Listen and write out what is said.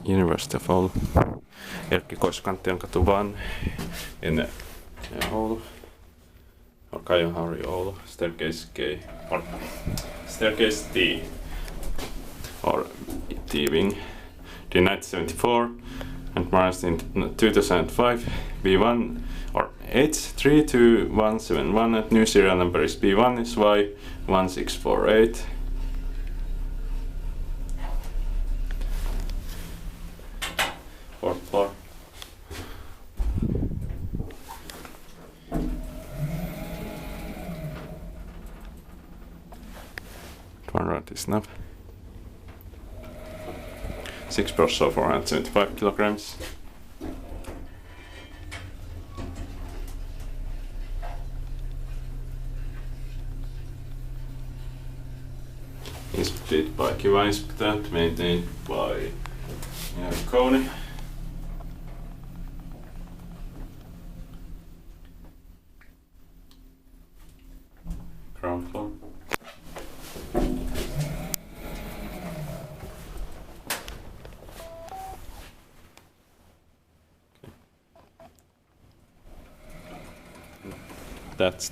University of Oulu. Erkki Koiso-Kanttilan katu 1 in Oulu. Or Kaijonharju, Oulu. Staircase K. Or staircase T. Or T wing. In 1974 and modernized in 2005. B1 or H32171 and new serial number is B1 is Y1648. Fourth floor. One rod is enough. 6 so 475 kilograms. Inspected by Kiva Inspectant, maintained by Kone. Ground floor. That's